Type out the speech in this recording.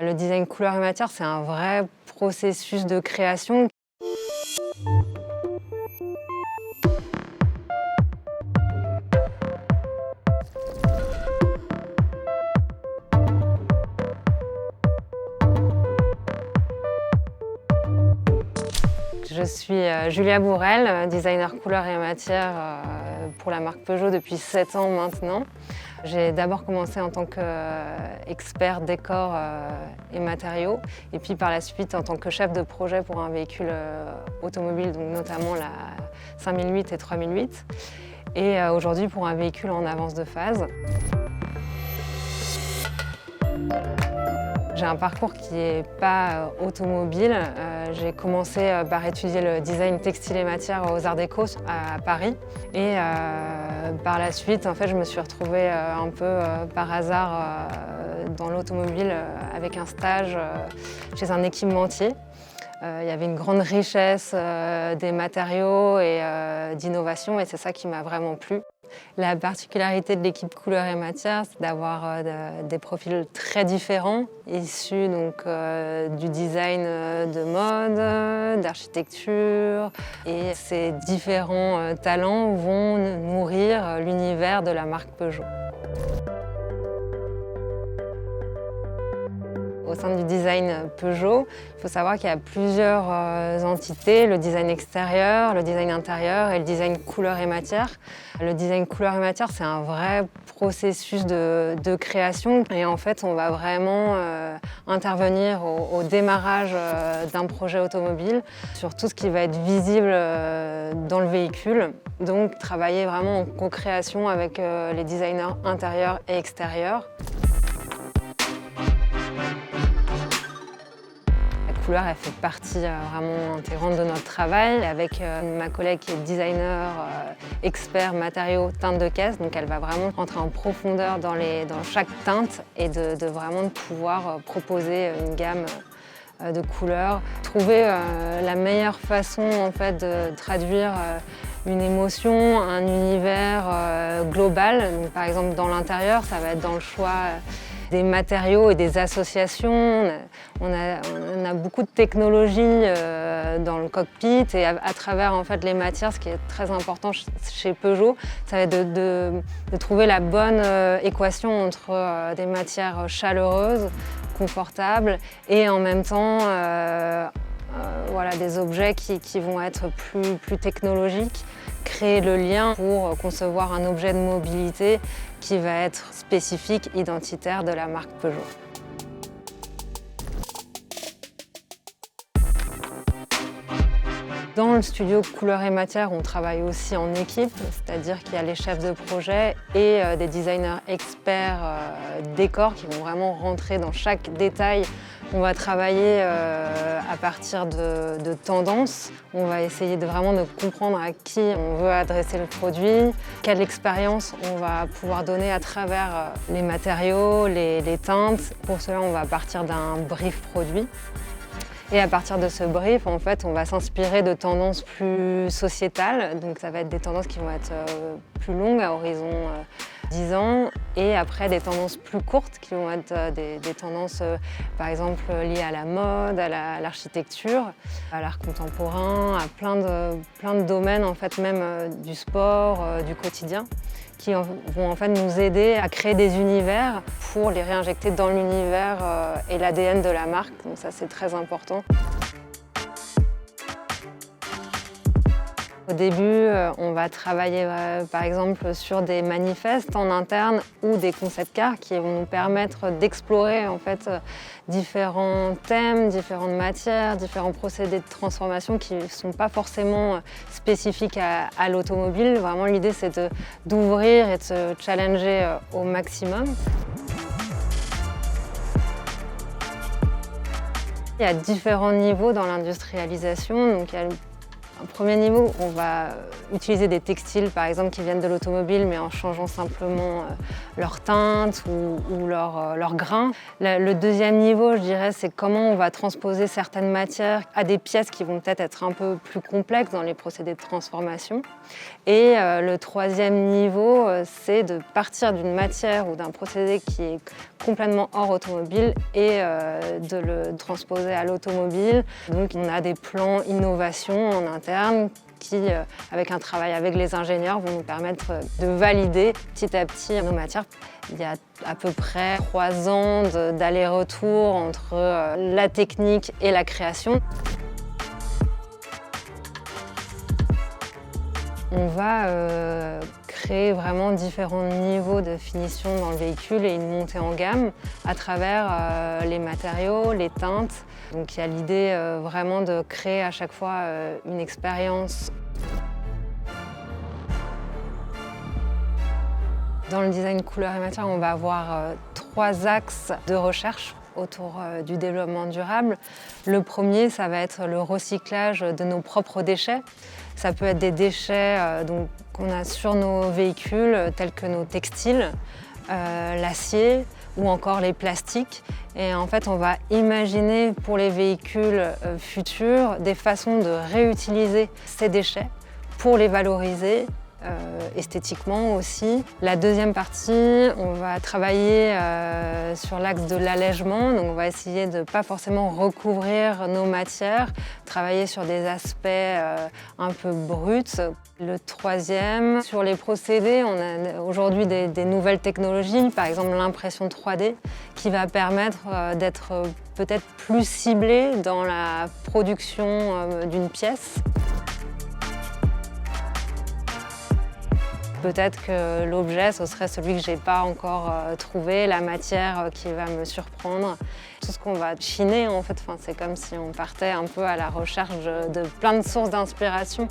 Le design couleur et matière, c'est un vrai processus de création. Je suis Julia Bourrel, designer couleur et matière pour la marque Peugeot depuis 7 ans maintenant. J'ai d'abord commencé en tant qu'expert décor et matériaux, et puis par la suite en tant que chef de projet pour un véhicule automobile, donc notamment la 5008 et 3008, et aujourd'hui pour un véhicule en avance de phase. J'ai un parcours qui n'est pas automobile. J'ai commencé par étudier le design textile et matière aux Arts Déco à Paris. Et par la suite, en fait, je me suis retrouvée un peu par hasard dans l'automobile avec un stage chez un équipementier. Il y avait une grande richesse des matériaux et d'innovation, et c'est ça qui m'a vraiment plu. La particularité de l'équipe couleur et matière, c'est d'avoir des profils très différents, issus donc, du design de mode, d'architecture. Et ces différents talents vont nourrir l'univers de la marque Peugeot. Au sein du design Peugeot, il faut savoir qu'il y a plusieurs entités, le design extérieur, le design intérieur et le design couleur et matière. Le design couleur et matière, c'est un vrai processus de création, et en fait, on va vraiment intervenir au démarrage d'un projet automobile sur tout ce qui va être visible dans le véhicule. Donc, travailler vraiment en co-création avec les designers intérieurs et extérieurs. La couleur, elle fait partie vraiment intégrante de notre travail, avec ma collègue qui est designer, expert matériaux, teinte de caisse. Donc elle va vraiment rentrer en profondeur dans chaque teinte et de vraiment pouvoir proposer une gamme de couleurs. Trouver la meilleure façon en fait, de traduire une émotion, un univers global. Donc, par exemple, dans l'intérieur, ça va être dans le choix des matériaux et des associations. On a beaucoup de technologies dans le cockpit, et à travers en fait, les matières, ce qui est très important chez Peugeot, ça va être de trouver la bonne équation entre des matières chaleureuses, confortables, et en même temps voilà, des objets qui vont être plus technologiques. Créer le lien pour concevoir un objet de mobilité qui va être spécifique, identitaire de la marque Peugeot. Dans le studio couleur et matière, on travaille aussi en équipe, c'est-à-dire qu'il y a les chefs de projet et des designers experts décor qui vont vraiment rentrer dans chaque détail. On va travailler à partir de tendances. On va essayer vraiment de comprendre à qui on veut adresser le produit, quelle expérience on va pouvoir donner à travers les matériaux, les teintes. Pour cela, on va partir d'un brief produit. Et à partir de ce brief, en fait, on va s'inspirer de tendances plus sociétales. Donc ça va être des tendances qui vont être plus longues, à horizon 10 ans. Et après, des tendances plus courtes, qui vont être des tendances, par exemple, liées à la mode, à l'architecture, à l'art contemporain, à plein de domaines, en fait, même du sport, du quotidien, qui vont en fait nous aider à créer des univers pour les réinjecter dans l'univers et l'ADN de la marque. Donc ça, c'est très important. Au début, on va travailler par exemple sur des manifestes en interne ou des concept cars qui vont nous permettre d'explorer en fait, différents thèmes, différentes matières, différents procédés de transformation qui ne sont pas forcément spécifiques à l'automobile. Vraiment, l'idée, c'est d'ouvrir et de se challenger au maximum. Il y a différents niveaux dans l'industrialisation. Donc, il y a Un premier niveau, on va utiliser des textiles par exemple qui viennent de l'automobile mais en changeant simplement leur teinte ou leur grain. Le deuxième niveau, je dirais, c'est comment on va transposer certaines matières à des pièces qui vont peut-être être un peu plus complexes dans les procédés de transformation. Et le troisième niveau, c'est de partir d'une matière ou d'un procédé qui est complètement hors automobile et de le transposer à l'automobile. Donc on a des plans innovation en interne qui, avec un travail avec les ingénieurs, vont nous permettre de valider petit à petit nos matières. Il y a à peu près 3 ans d'aller-retour entre la technique et la création. On va créer vraiment différents niveaux de finition dans le véhicule et une montée en gamme à travers les matériaux, les teintes. Donc il y a l'idée vraiment de créer à chaque fois une expérience. Dans le design couleur et matière, on va avoir 3 axes de recherche autour du développement durable. Le premier, ça va être le recyclage de nos propres déchets. Ça peut être des déchets qu'on a sur nos véhicules, tels que nos textiles, l'acier ou encore les plastiques. Et en fait, on va imaginer pour les véhicules futurs des façons de réutiliser ces déchets pour les valoriser esthétiquement aussi. La deuxième partie, on va travailler sur l'axe de l'allègement. Donc on va essayer de ne pas forcément recouvrir nos matières, travailler sur des aspects un peu bruts. Le troisième, sur les procédés, on a aujourd'hui des nouvelles technologies, par exemple l'impression 3D, qui va permettre d'être peut-être plus ciblé dans la production d'une pièce. Peut-être que l'objet, ce serait celui que je n'ai pas encore trouvé, la matière qui va me surprendre. Tout ce qu'on va chiner, en fait, c'est comme si on partait un peu à la recherche de plein de sources d'inspiration.